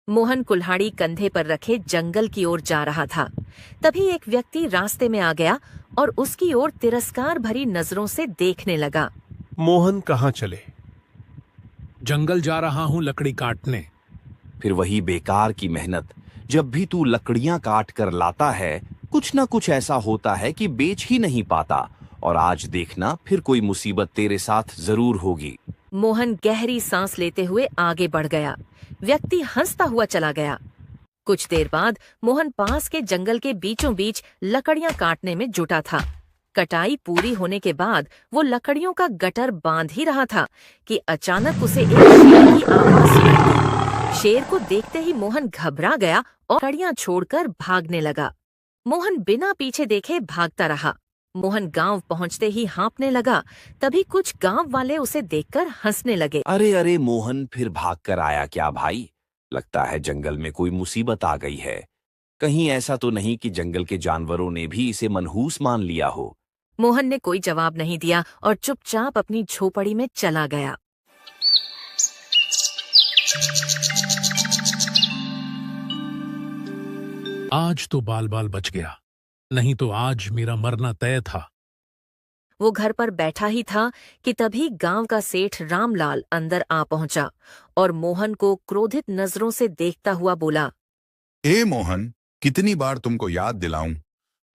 मोहन कुल्हाड़ी कंधे पर रखे जंगल की ओर जा रहा था। तभी एक व्यक्ति रास्ते में आ गया और उसकी ओर तिरस्कार भरी नजरों से देखने लगा। मोहन कहाँ चले? जंगल जा रहा हूं लकड़ी काटने। फिर वही बेकार की मेहनत। जब भी तू लकड़ियां काट कर लाता है, कुछ ना कुछ ऐसा होता है कि बेच ही नहीं पाता। और आज देखना, फिर कोई मुसीबत तेरे साथ जरूर होगी। मोहन गहरी सांस लेते हुए आगे बढ़ गया। व्यक्ति हंसता हुआ चला गया। कुछ देर बाद मोहन पास के जंगल के बीचों बीच लकड़ियां काटने में जुटा था। कटाई पूरी होने के बाद वो लकड़ियों का गटर बांध ही रहा था कि अचानक उसे एक शेर की आवाज सुनाई दी। शेर को देखते ही मोहन घबरा गया और लकड़ियां छोड़कर भागने लगा। मोहन बिना पीछे देखे भागता रहा। मोहन गांव पहुंचते ही हाँफने लगा। तभी कुछ गांव वाले उसे देखकर हंसने लगे। अरे अरे मोहन, फिर भाग कर आया क्या भाई? लगता है जंगल में कोई मुसीबत आ गई है। कहीं ऐसा तो नहीं कि जंगल के जानवरों ने भी इसे मनहूस मान लिया हो? मोहन ने कोई जवाब नहीं दिया और चुपचाप अपनी झोपड़ी में चला गया। आज तो बाल बाल बच गया, नहीं तो आज मेरा मरना तय था। वो घर पर बैठा ही था कि तभी गांव का सेठ रामलाल अंदर आ पहुंचा और मोहन को क्रोधित नजरों से देखता हुआ बोला, ए मोहन, कितनी बार तुमको याद दिलाऊं,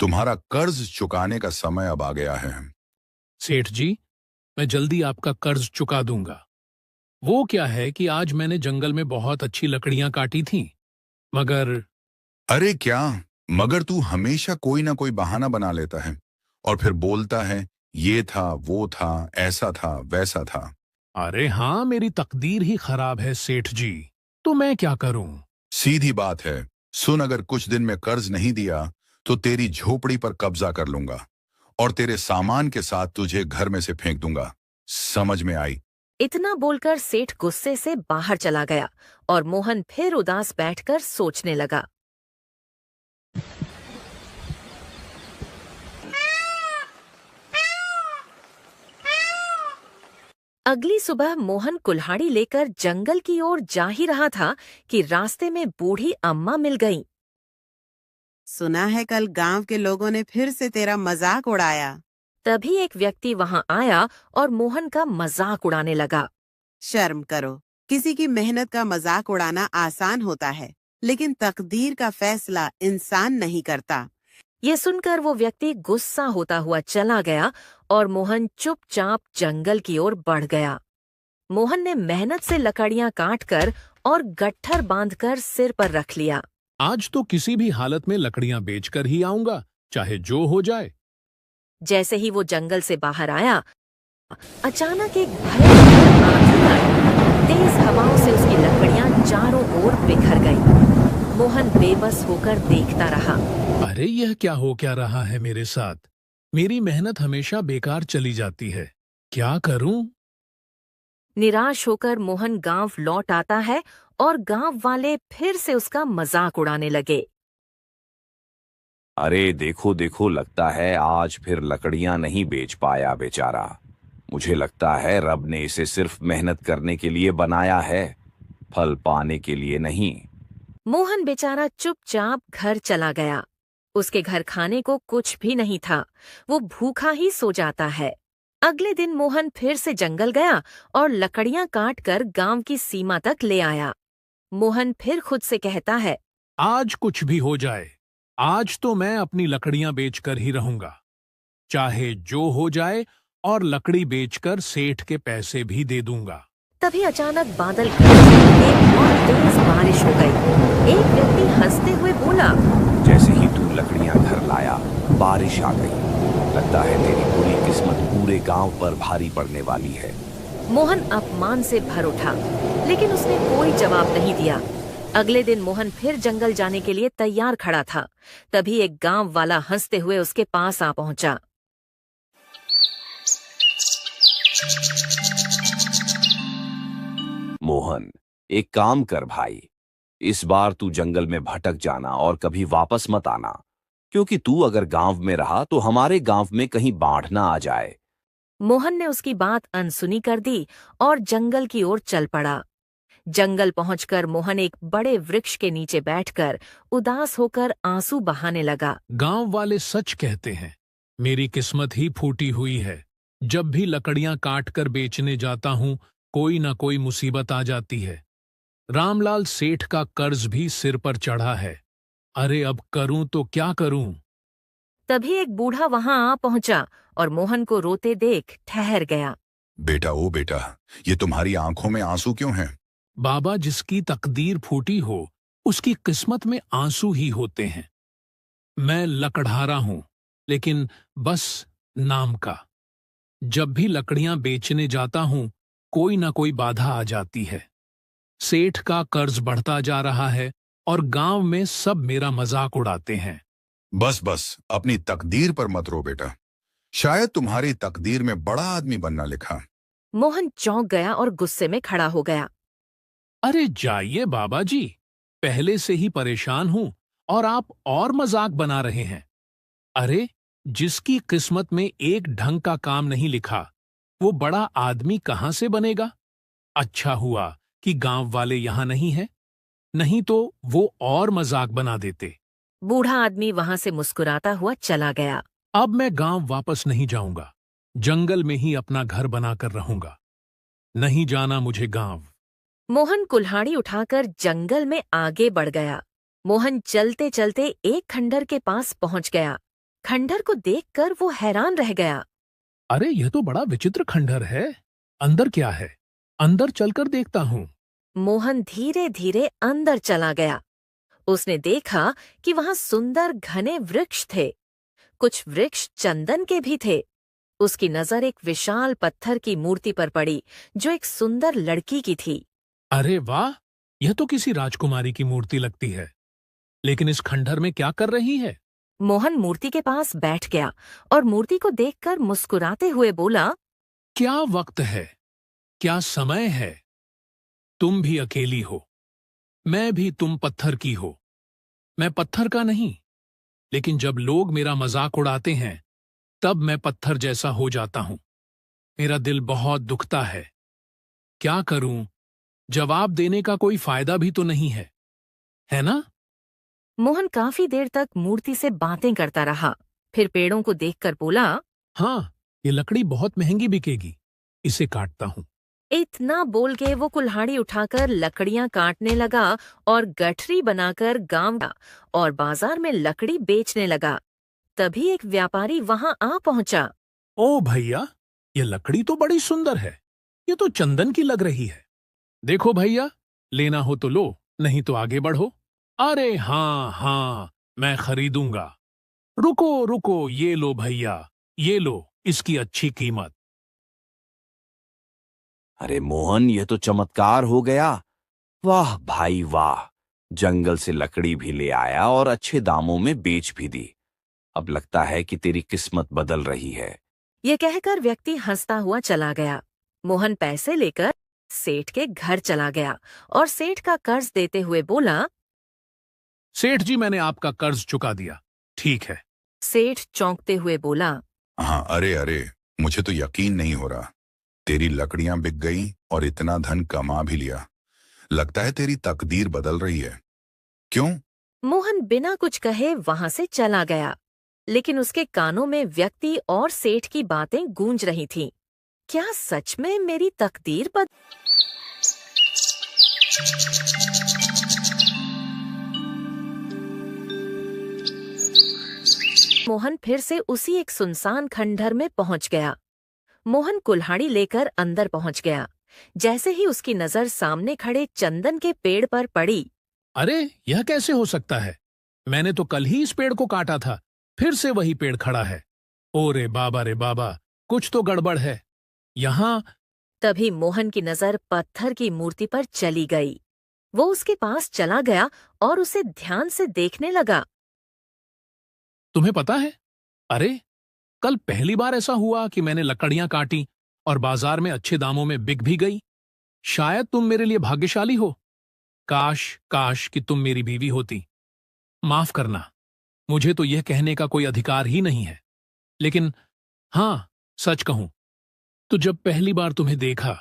तुम्हारा कर्ज चुकाने का समय अब आ गया है। सेठ जी, मैं जल्दी आपका कर्ज चुका दूंगा। वो क्या है कि आज मैंने जंगल में बहुत अच्छी लकड़ियां काटी थीं, मगर। अरे क्या मगर? तू हमेशा कोई ना कोई बहाना बना लेता है और फिर बोलता है ये था, वो था, ऐसा था, वैसा था। अरे हाँ, मेरी तकदीर ही खराब है सेठ जी, तो मैं क्या करूं? सीधी बात है। सुन, अगर कुछ दिन में कर्ज नहीं दिया तो तेरी झोपड़ी पर कब्जा कर लूंगा और तेरे सामान के साथ तुझे घर में से फेंक दूंगा। समझ में आई? इतना बोलकर सेठ गुस्से से बाहर चला गया और मोहन फिर उदास बैठकर सोचने लगा। अगली सुबह मोहन कुल्हाड़ी लेकर जंगल की ओर जा ही रहा था कि रास्ते में बूढ़ी अम्मा मिल गईं। सुना है कल गांव के लोगों ने फिर से तेरा मजाक उड़ाया। तभी एक व्यक्ति वहां आया और मोहन का मजाक उड़ाने लगा। शर्म करो, किसी की मेहनत का मजाक उड़ाना आसान होता है, लेकिन तकदीर का फैसला इंसान नहीं करता। ये सुनकर वो व्यक्ति गुस्सा होता हुआ चला गया और मोहन चुपचाप जंगल की ओर बढ़ गया। मोहन ने मेहनत से लकड़ियां काटकर और गट्ठर बांधकर सिर पर रख लिया। आज तो किसी भी हालत में लकड़ियां बेचकर ही आऊंगा, चाहे जो हो जाए। जैसे ही वो जंगल से बाहर आया, अचानक एक भयंकर आंधी आई। तेज हवाओं से उसकी लकड़ियां चारों ओर बिखर गईं। मोहन बेबस होकर देखता रहा। अरे यह क्या रहा है मेरे साथ? मेरी मेहनत हमेशा बेकार चली जाती है, क्या करूं? निराश होकर मोहन गांव लौट आता है और गांव वाले फिर से उसका मजाक उड़ाने लगे। अरे देखो देखो, लगता है आज फिर लकड़ियां नहीं बेच पाया बेचारा। मुझे लगता है रब ने इसे सिर्फ मेहनत करने के लिए बनाया है, फल पाने के लिए नहीं। मोहन बेचारा चुपचाप घर चला गया। उसके घर खाने को कुछ भी नहीं था, वो भूखा ही सो जाता है। अगले दिन मोहन फिर से जंगल गया और लकड़ियां काट कर गांव की सीमा तक ले आया। मोहन फिर खुद से कहता है, आज कुछ भी हो जाए, आज तो मैं अपनी लकड़ियां बेचकर ही रहूंगा, चाहे जो हो जाए, और लकड़ी बेचकर सेठ के पैसे भी दे दूंगा। तभी अचानक बादल गरजे और तेज बारिश हो गई। एक व्यक्ति हंसते हुए बोला, जैसे ही तू लकड़ियां घर लाया, बारिश आ गई। लगता है तेरी बुरी किस्मत पूरे गांव पर भारी पड़ने वाली है। मोहन अपमान से भर उठा, लेकिन उसने कोई जवाब नहीं दिया। अगले दिन मोहन फिर जंगल जाने के लिए तैयार खड़ा था। तभी एक गांव वाला हंसते हुए उसके पास आ पहुंचा। मोहन, एक काम कर भाई, इस बार तू जंगल में भटक जाना और कभी वापस मत आना। क्योंकि तू अगर गांव में रहा तो हमारे गांव में कहीं बाढ़ ना आ जाए। मोहन ने उसकी बात अनसुनी कर दी और जंगल की ओर चल पड़ा। जंगल पहुंचकर मोहन एक बड़े वृक्ष के नीचे बैठकर उदास होकर आंसू बहाने लगा। गांव वाले सच कहते हैं, मेरी किस्मत ही फूटी हुई है। जब भी लकड़ियां काट कर बेचने जाता हूं, कोई ना कोई मुसीबत आ जाती है। रामलाल सेठ का कर्ज भी सिर पर चढ़ा है। अरे अब करूं तो क्या करूं? तभी एक बूढ़ा वहां आ पहुंचा और मोहन को रोते देख ठहर गया। बेटा, ओ बेटा, ये तुम्हारी आंखों में आंसू क्यों हैं? बाबा, जिसकी तकदीर फूटी हो उसकी किस्मत में आंसू ही होते हैं। मैं लकड़हारा हूं, लेकिन बस नाम का। जब भी लकड़ियां बेचने जाता हूं, कोई ना कोई बाधा आ जाती है। सेठ का कर्ज बढ़ता जा रहा है और गांव में सब मेरा मजाक उड़ाते हैं। बस बस, अपनी तकदीर पर मत रो बेटा। शायद तुम्हारी तकदीर में बड़ा आदमी बनना लिखा। मोहन चौंक गया और गुस्से में खड़ा हो गया। अरे जाइए बाबा जी, पहले से ही परेशान हूं और आप और मजाक बना रहे हैं। अरे, जिसकी किस्मत में एक ढंग का काम नहीं लिखा, वो बड़ा आदमी कहां से बनेगा? अच्छा हुआ कि गांव वाले यहां नहीं हैं, नहीं तो वो और मजाक बना देते। बूढ़ा आदमी वहां से मुस्कुराता हुआ चला गया। अब मैं गांव वापस नहीं जाऊंगा, जंगल में ही अपना घर बनाकर रहूंगा। नहीं जाना मुझे गांव। मोहन कुल्हाड़ी उठाकर जंगल में आगे बढ़ गया। मोहन चलते चलते एक खंडर के पास पहुंच गया। खंडर को देखकर वो हैरान रह गया। अरे, यह तो बड़ा विचित्र खंडर है। अंदर क्या है? अंदर चलकर देखता हूं। मोहन धीरे धीरे अंदर चला गया। उसने देखा कि वहां सुंदर घने वृक्ष थे। कुछ वृक्ष चंदन के भी थे। उसकी नजर एक विशाल पत्थर की मूर्ति पर पड़ी, जो एक सुंदर लड़की की थी। अरे वाह, यह तो किसी राजकुमारी की मूर्ति लगती है। लेकिन इस खंडर में क्या कर रही है? मोहन मूर्ति के पास बैठ गया और मूर्ति को देखकर मुस्कुराते हुए बोला, क्या वक्त है, क्या समय है। तुम भी अकेली हो, मैं भी तुम पत्थर की हो। मैं पत्थर का नहीं, लेकिन जब लोग मेरा मजाक उड़ाते हैं, तब मैं पत्थर जैसा हो जाता हूं। मेरा दिल बहुत दुखता है। क्या करूं? जवाब देने का कोई फायदा भी तो नहीं है ना? मोहन काफी देर तक मूर्ति से बातें करता रहा। फिर पेड़ों को देखकर बोला, हाँ, ये लकड़ी बहुत महंगी बिकेगी, इसे काटता हूं। इतना बोल के वो कुल्हाड़ी उठाकर लकड़ियां काटने लगा और गठरी बनाकर गांव गया और बाजार में लकड़ी बेचने लगा। तभी एक व्यापारी वहां आ पहुंचा। ओ भैया, ये लकड़ी तो बड़ी सुंदर है। ये तो चंदन की लग रही है। देखो भैया, लेना हो तो लो, नहीं तो आगे बढ़ो। अरे हाँ हाँ, मैं खरीदूंगा। रुको रुको, ये लो भैया, ये लो, इसकी अच्छी कीमत। अरे मोहन, यह तो चमत्कार हो गया। वाह भाई वाह, जंगल से लकड़ी भी ले आया और अच्छे दामों में बेच भी दी। अब लगता है कि तेरी किस्मत बदल रही है। ये कहकर व्यक्ति हंसता हुआ चला गया। मोहन पैसे लेकर सेठ के घर चला गया और सेठ का कर्ज देते हुए बोला, सेठ जी, मैंने आपका कर्ज चुका दिया। ठीक है। सेठ चौंकते हुए बोला, हाँ, अरे अरे, मुझे तो यकीन नहीं हो रहा। तेरी लकड़ियां बिक गई और इतना धन कमा भी लिया। लगता है तेरी तकदीर बदल रही है। क्यों? मोहन बिना कुछ कहे वहां से चला गया, लेकिन उसके कानों में व्यक्ति और सेठ की बातें गूंज रही थीं। क्या सच में मेरी तकदीर मोहन फिर से उसी एक सुनसान खंडहर में पहुंच गया। मोहन कुल्हाड़ी लेकर अंदर पहुंच गया। जैसे ही उसकी नजर सामने खड़े चंदन के पेड़ पर पड़ी। अरे, यह कैसे हो सकता है? मैंने तो कल ही इस पेड़ को काटा था, फिर से वही पेड़ खड़ा है। ओ रे बाबा, कुछ तो गड़बड़ है यहाँ। तभी मोहन की नजर पत्थर की मूर्ति पर चली गई। वो उसके पास चला गया और उसे ध्यान से देखने लगा। तुम्हें पता है, अरे, कल पहली बार ऐसा हुआ कि मैंने लकड़ियां काटी और बाजार में अच्छे दामों में बिक भी गई। शायद तुम मेरे लिए भाग्यशाली हो। काश काश कि तुम मेरी बीवी होती। माफ करना, मुझे तो यह कहने का कोई अधिकार ही नहीं है, लेकिन हाँ, सच कहूं तो जब पहली बार तुम्हें देखा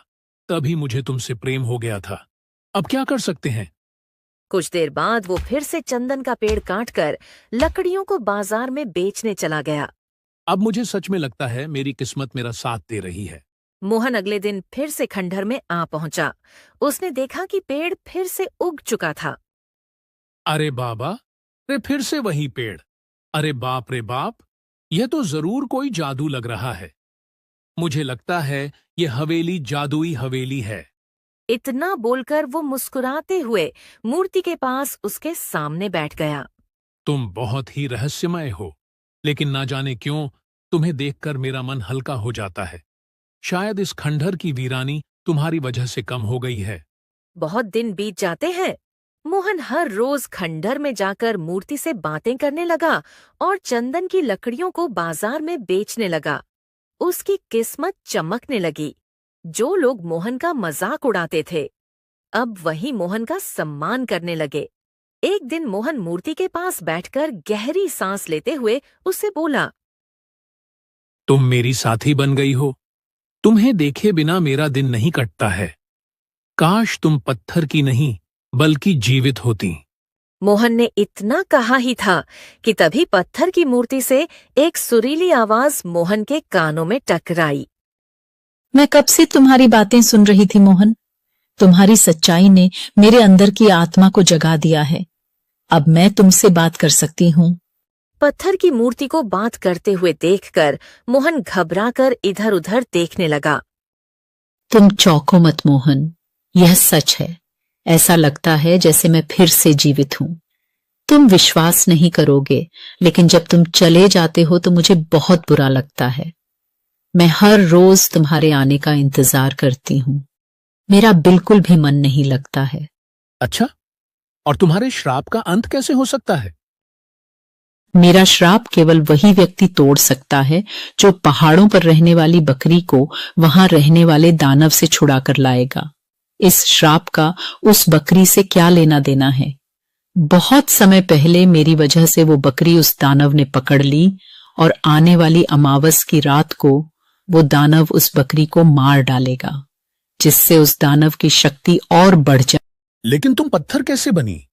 तभी मुझे तुमसे प्रेम हो गया था। अब क्या कर सकते हैं? कुछ देर बाद वो फिर से चंदन का पेड़ काटकर लकड़ियों को बाजार में बेचने चला गया। अब मुझे सच में लगता है मेरी किस्मत मेरा साथ दे रही है। मोहन अगले दिन फिर से खंडहर में आ पहुंचा। उसने देखा कि पेड़ फिर से उग चुका था। अरे बाबा, अरे फिर से वही पेड़। अरे बाप रे बाप, यह तो जरूर कोई जादू लग रहा है। मुझे लगता है यह हवेली जादुई हवेली है। इतना बोलकर वो मुस्कुराते हुए मूर्ति के पास उसके सामने बैठ गया। तुम बहुत ही रहस्यमय हो, लेकिन ना जाने क्यों तुम्हें देखकर मेरा मन हल्का हो जाता है। शायद इस खंडहर की वीरानी तुम्हारी वजह से कम हो गई है। बहुत दिन बीत जाते हैं। मोहन हर रोज खंडहर में जाकर मूर्ति से बातें करने लगा और चंदन की लकड़ियों को बाजार में बेचने लगा। उसकी किस्मत चमकने लगी। जो लोग मोहन का मजाक उड़ाते थे, अब वही मोहन का सम्मान करने लगे। एक दिन मोहन मूर्ति के पास बैठकर गहरी सांस लेते हुए उससे बोला, तुम मेरी साथी बन गई हो। तुम्हें देखे बिना मेरा दिन नहीं कटता है। काश तुम पत्थर की नहीं बल्कि जीवित होती। मोहन ने इतना कहा ही था कि तभी पत्थर की मूर्ति से एक सुरीली आवाज मोहन के कानों में टकराई। मैं कब से तुम्हारी बातें सुन रही थी मोहन। तुम्हारी सच्चाई ने मेरे अंदर की आत्मा को जगा दिया है। अब मैं तुमसे बात कर सकती हूँ। पत्थर की मूर्ति को बात करते हुए देखकर मोहन घबराकर इधर-उधर देखने लगा। तुम चौंको मत मोहन, यह सच है। ऐसा लगता है जैसे मैं फिर से जीवित हूँ। तुम विश्वास नहीं करोगे, लेकिन जब तुम चले जाते हो तो मुझे बहुत बुरा लगता है। मैं हर रोज तुम्हारे आने का इंतजार करती हूँ। मेरा बिल्कुल भी मन नहीं लगता है। अच्छा, और तुम्हारे श्राप का अंत कैसे हो सकता है? मेरा श्राप केवल वही व्यक्ति तोड़ सकता है जो पहाड़ों पर रहने वाली बकरी को वहां रहने वाले दानव से छुड़ा कर लाएगा। इस श्राप का उस बकरी से क्या लेना देना है? बहुत समय पहले मेरी वजह से वो बकरी उस दानव ने पकड़ ली और आने वाली अमावस की रात को वो दानव उस बकरी को मार डालेगा, जिससे उस दानव की शक्ति और बढ़ जाए। लेकिन तुम पत्थर कैसे बनी?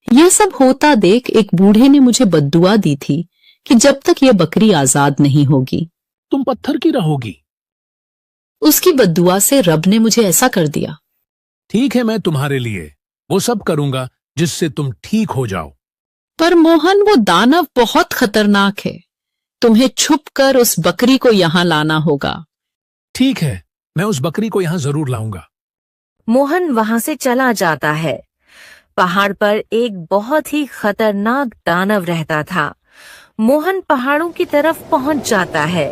यह सब होता देख एक बूढ़े ने मुझे बद्दुआ दी थी कि जब तक यह बकरी आजाद नहीं होगी तुम पत्थर की रहोगी। उसकी बद्दुआ से रब ने मुझे ऐसा कर दिया। ठीक है, मैं तुम्हारे लिए वो सब करूंगा जिससे तुम ठीक हो जाओ। पर मोहन, वो दानव बहुत खतरनाक है। तुम्हें छुपकर उस बकरी को यहाँ लाना होगा। ठीक है, मैं उस बकरी को यहाँ जरूर लाऊंगा। मोहन वहां से चला जाता है। पहाड़ पर एक बहुत ही खतरनाक दानव रहता था। मोहन पहाड़ों की तरफ पहुंच जाता है।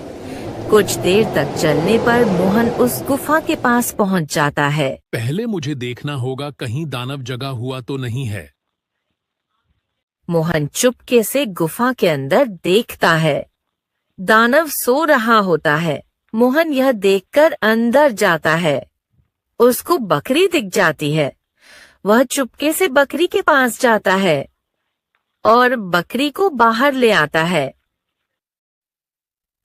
कुछ देर तक चलने पर मोहन उस गुफा के पास पहुंच जाता है। पहले मुझे देखना होगा कहीं दानव जगा हुआ तो नहीं है। मोहन चुपके से गुफा के अंदर देखता है। दानव सो रहा होता है। मोहन यह देखकर अंदर जाता है। उसको बकरी दिख जाती है। वह चुपके से बकरी के पास जाता है और बकरी को बाहर ले आता है।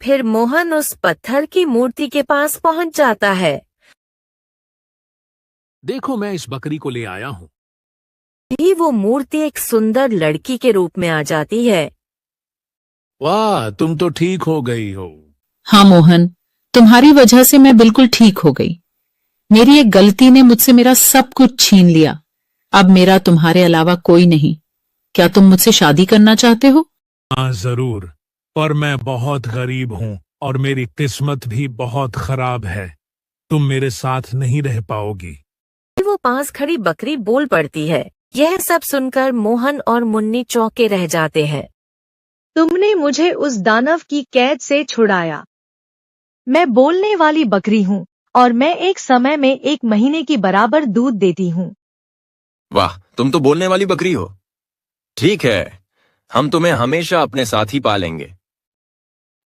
फिर मोहन उस पत्थर की मूर्ति के पास पहुंच जाता है। देखो, मैं इस बकरी को ले आया हूँ। भी वो मूर्ति एक सुंदर लड़की के रूप में आ जाती है। वाह, तुम तो ठीक हो गई हो। हाँ मोहन, तुम्हारी वजह से मैं बिल्कुल ठीक हो गई। मेरी एक गलती ने मुझसे मेरा सब कुछ छीन लिया। अब मेरा तुम्हारे अलावा कोई नहीं। क्या तुम मुझसे शादी करना चाहते हो? हाँ जरूर, पर मैं बहुत गरीब हूँ और मेरी किस्मत भी बहुत खराब है। तुम मेरे साथ नहीं रह पाओगी। वो पास खड़ी बकरी बोल पड़ती है। यह सब सुनकर मोहन और मुन्नी चौंके रह जाते हैं। तुमने मुझे उस दानव की कैद से छुड़ाया। मैं बोलने वाली बकरी हूँ और मैं एक समय में 1 महीने की बराबर दूध देती हूँ। वाह, तुम तो बोलने वाली बकरी हो। ठीक है, हम तुम्हें हमेशा अपने साथ ही पालेंगे।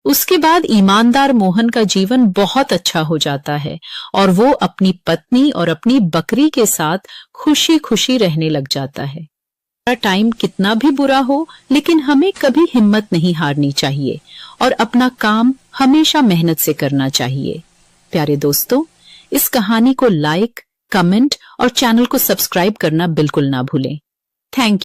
उसके बाद ईमानदार मोहन का जीवन बहुत अच्छा हो जाता है और वो अपनी पत्नी और अपनी बकरी के साथ खुशी खुशी रहने लग जाता है। टाइम कितना भी बुरा हो, लेकिन हमें कभी हिम्मत नहीं हारनी चाहिए और अपना काम हमेशा मेहनत से करना चाहिए। प्यारे दोस्तों, इस कहानी को लाइक, कमेंट और चैनल को सब्सक्राइब करना बिल्कुल ना भूलें। Thank you.